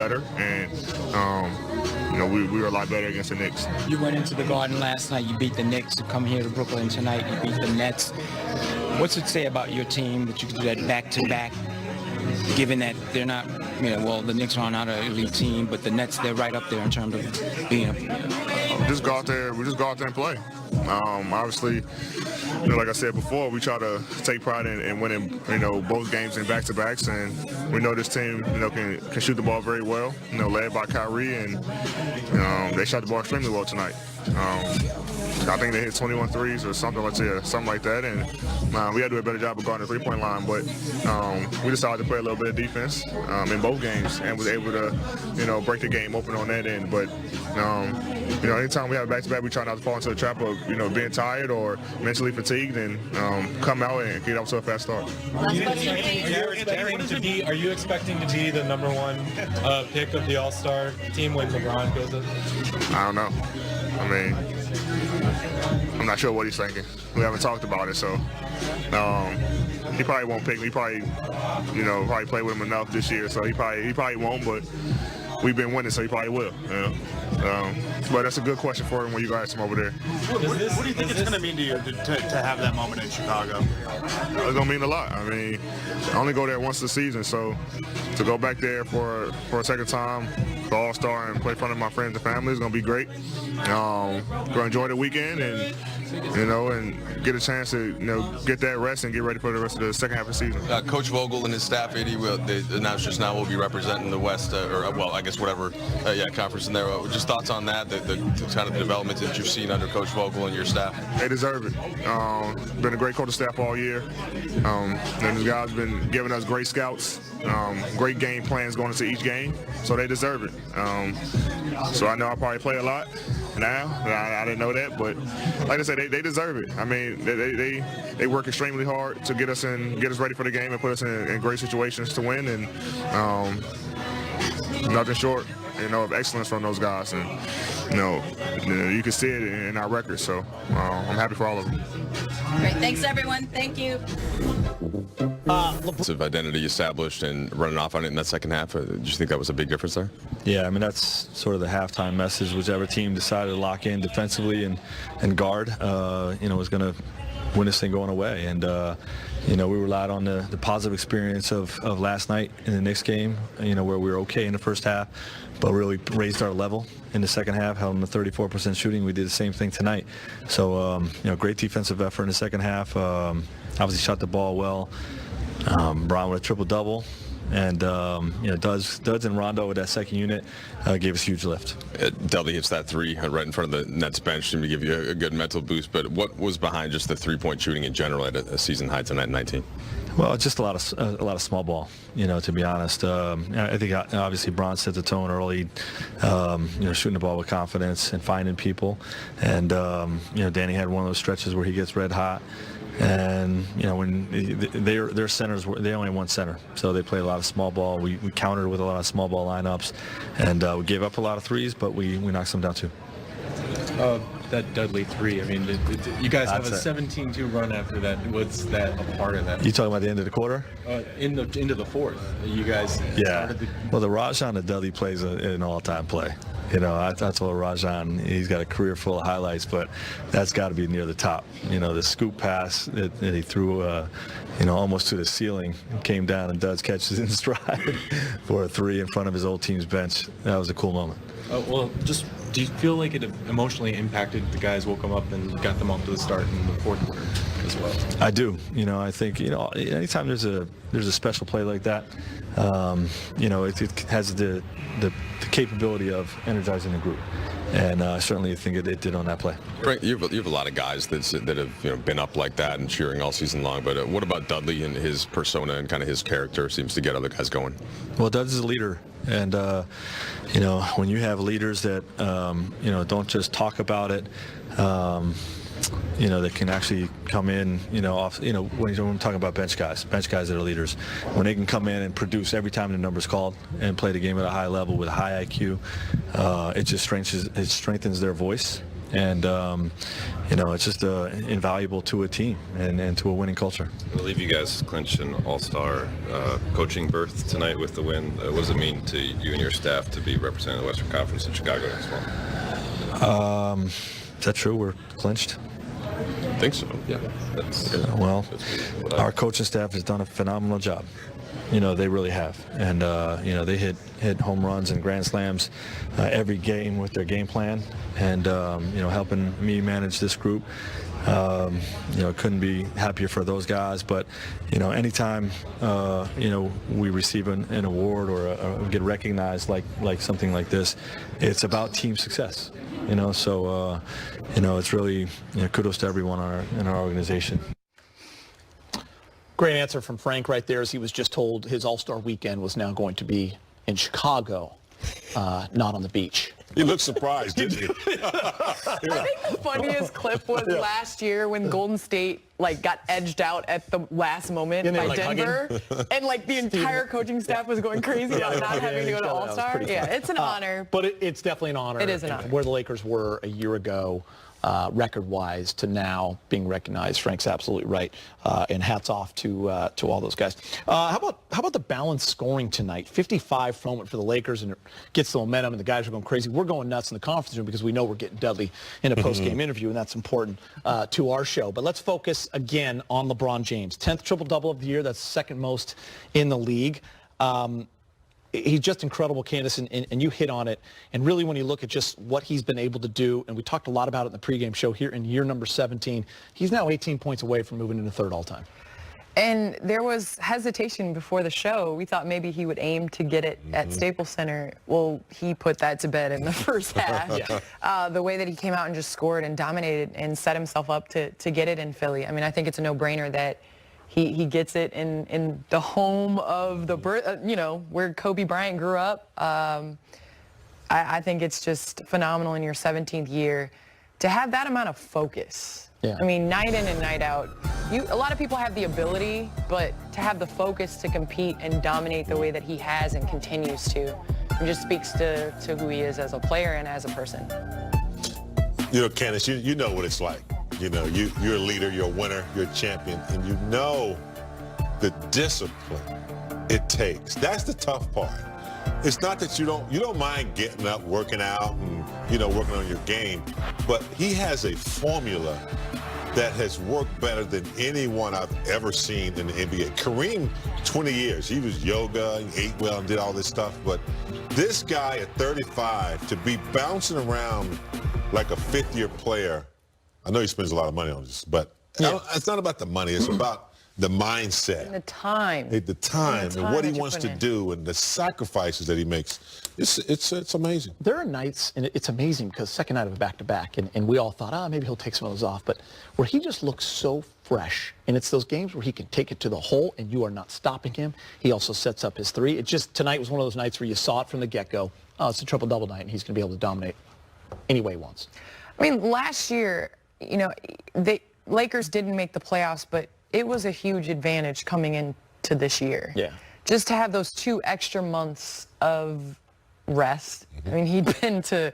better, and we were a lot better against the Knicks. You went into the Garden last night. You beat the Knicks. You come here to Brooklyn tonight. You beat the Nets. What's it say about your team that you could do that back-to-back, given that they're not, the Knicks are not an elite team, but the Nets, they're right up there in terms of being We just go out there and play. Obviously, like I said before, we try to take pride in winning, both games in back-to-backs, and we know this team, can shoot the ball very well, led by Kyrie, and they shot the ball extremely well tonight. I think they hit 21 threes or something like that, and we had to do a better job of guarding the three-point line, but we decided to play a little bit of defense in both games and was able to, break the game open on that end. But anytime we have a back-to-back, we try not to fall into the trap of, being tired or mentally fatigued, and come out and get off to a fast start. Are you expecting to be the number one pick of the All-Star team when LeBron goes up? I don't know. I'm not sure what he's thinking. We haven't talked about it, so he probably won't pick me. He probably play with him enough this year, so he probably won't. But we've been winning, so he probably will. But that's a good question for him when you go ask him over there. What do you think it's going to mean to you to have that moment in Chicago? It's going to mean a lot. I only go there once a season, so to go back there for a second time, for All-Star, and play in front of my friends and family is going to be great. Going to enjoy the weekend and get a chance to get that rest and get ready for the rest of the second half of the season. Coach Vogel and his staff, they announced just now, will be representing the West, whatever conference in there. Just thoughts on that, the kind of development that you've seen under Coach Vogel and your staff? They deserve it. Been a great coaching staff all year. And these guys been giving us great scouts, great game plans going into each game, so they deserve it. So I know I probably play a lot now. I didn't know that, but like I said, they deserve it. They work extremely hard to get us ready for the game and put us in great situations to win, and nothing short, of excellence from those guys. And you can see it in our record. So I'm happy for all of them. Great, thanks everyone. Thank you. Of identity established and running off on it in that second half. Did you think that was a big difference there? Yeah, that's sort of the halftime message. Whichever team decided to lock in defensively and guard, was going to win this thing going away. And we relied on the positive experience of last night in the Knicks game, where we were okay in the first half, but really raised our level in the second half, held them to 34% shooting. We did the same thing tonight. So, great defensive effort in the second half. Obviously shot the ball well. Brown with a triple-double. And, Duds and Rondo with that second unit gave us a huge lift. Dudley hits that three right in front of the Nets bench, seemed to give you a good mental boost. But what was behind just the three-point shooting in general at a season high tonight in 19? Well, just a lot of small ball, to be honest. I think obviously Bron set the tone early, shooting the ball with confidence and finding people. And, Danny had one of those stretches where he gets red hot. And, when their centers, they only have one center, so they play a lot of small ball. We countered with a lot of small ball lineups, and we gave up a lot of threes, but we knocked some down too. That Dudley three, you guys have a 17-2 run after that. Was that a part of that? You talking about the end of the quarter? Into the fourth. You guys. Yeah. Well, the Rajon to Dudley plays an all-time play. I told Rajon he's got a career full of highlights, but that's got to be near the top. The scoop pass that he threw, almost to the ceiling, came down and Duds catches in stride for a three in front of his old team's bench. That was a cool moment. Do you feel like it emotionally impacted the guys, woke them up and got them off to the start in the fourth quarter as well? I do. I think, anytime there's a special play like that, it has the capability of energizing the group. And I certainly think it did on that play. Frank, you have a lot of guys that have been up like that and cheering all season long. But what about Dudley and his persona and kind of his character seems to get other guys going? Well, Dudley's a leader. And, when you have leaders that, don't just talk about it, that can actually come in, when I'm talking about bench guys that are leaders, when they can come in and produce every time the number's called and play the game at a high level with a high IQ, it just strengthens their voice And, it's just invaluable to a team and to a winning culture. I believe you guys clinched an all-star coaching berth tonight with the win. What does it mean to you and your staff to be representing the Western Conference in Chicago next month? Is that true? We're clinched? I think so, yeah. Our coaching staff has done a phenomenal job. They really have. And, they hit home runs and grand slams every game with their game plan. And, helping me manage this group, couldn't be happier for those guys. But, anytime, we receive an award or get recognized like something like this, it's about team success. So, it's really kudos to everyone in our organization. Great answer from Frank right there, as he was just told his All-Star weekend was now going to be in Chicago, not on the beach. You looked surprised, didn't you? I think the funniest clip was last year when Golden State got edged out at the last moment by Denver, and the entire coaching staff was going crazy about not having to go to All-Star. Yeah, it's an honor. But it's definitely an honor. It is an honor. Where the Lakers were a year ago, record-wise, to now being recognized. Frank's absolutely right, and hats off to all those guys. How about the balanced scoring tonight? 55 moment for the Lakers, and it gets the momentum, and the guys are going crazy. We're going nuts in the conference room because we know we're getting deadly in a post-game interview, and that's important to our show. But let's focus again on LeBron James. 10th triple-double of the year. That's second most in the league. He's just incredible, Candace, and you hit on it. And really, when you look at just what he's been able to do, and we talked a lot about it in the pregame show here in year number 17, he's now 18 points away from moving into third all-time. And there was hesitation before the show. We thought maybe he would aim to get it at Staples Center. Well, he put that to bed in the first half. The way that he came out and just scored and dominated and set himself up to get it in Philly. I mean, I think it's a no-brainer that he gets it in the home of the birth, where Kobe Bryant grew up. I think it's just phenomenal in your 17th year to have that amount of focus. Yeah. I mean, night in and night out. A lot of people have the ability, but to have the focus to compete and dominate the way that he has and continues to, it just speaks to who he is as a player and as a person. Candace, you know what it's like. You're a leader, you're a winner, you're a champion, and you know the discipline it takes. That's the tough part. It's not that you don't mind getting up, working out, and working on your game, but he has a formula that has worked better than anyone I've ever seen in the NBA. Kareem, 20 years, he was yoga, he ate well and did all this stuff, but this guy at 35, to be bouncing around like a fifth-year player, I know he spends a lot of money on this, but it's not about the money. It's about the mindset. And the time. The time and what he wants to do and the sacrifices that he makes. It's amazing. There are nights, and it's amazing because second night of a back-to-back, and we all thought, maybe he'll take some of those off, but where he just looks so fresh, and it's those games where he can take it to the hole and you are not stopping him. He also sets up his three. Tonight was one of those nights where you saw it from the get-go. It's a triple-double night, and he's going to be able to dominate any way he wants. I mean, last year, the Lakers didn't make the playoffs, but it was a huge advantage coming into this year. Yeah. Just to have those 2 extra months of rest. I mean, he'd been to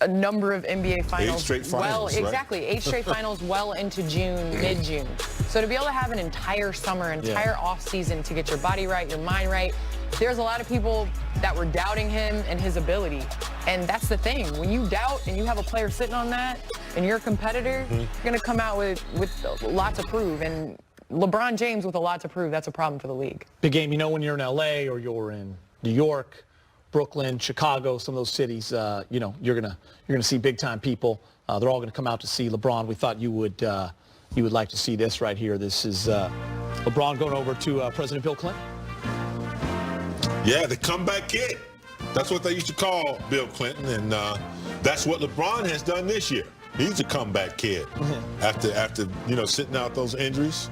a number of NBA finals. 8 straight finals, well, exactly. 8 straight finals well into June, mid-June. So to be able to have an entire summer, entire off season to get your body right, your mind right, there's a lot of people that were doubting him and his ability. And that's the thing. When you doubt and you have a player sitting on that and you're a competitor, you're going to come out with a lot to prove. And LeBron James with a lot to prove, that's a problem for the league. Big game, when you're in L.A. or you're in New York, Brooklyn, Chicago, some of those cities, you're gonna see big-time people. They're all going to come out to see LeBron. We thought you would like to see this right here. This is LeBron going over to President Bill Clinton. Yeah, the comeback kid. That's what they used to call Bill Clinton, and that's what LeBron has done this year. He's a comeback kid after sitting out those injuries.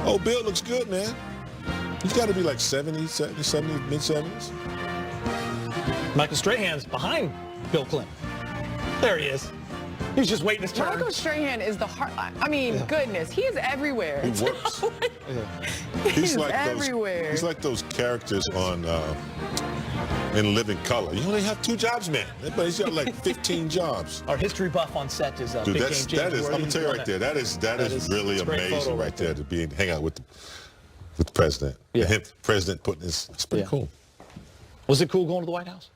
Oh, Bill looks good, man. He's got to be like 70, mid-70s. Michael Strahan's behind Bill Clinton. There he is. He's just waiting his turn. Michael Strahan is the heart. I mean, goodness, he is everywhere. He works. He's like everywhere. He's like those characters on in living color. You only have 2 jobs, man. Everybody's got like 15 jobs. Our history buff on set is Dude, big that game is, I'm gonna tell you right there. That is really amazing right there to be hang out with the president. Yeah. The president putting this. It's pretty cool. Was it cool going to the White House?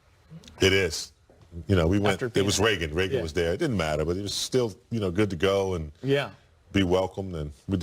It is. You know, we went. It was Reagan. Reagan Yeah. was there. It didn't matter, but it was still, you know, good to go and be welcomed, and we did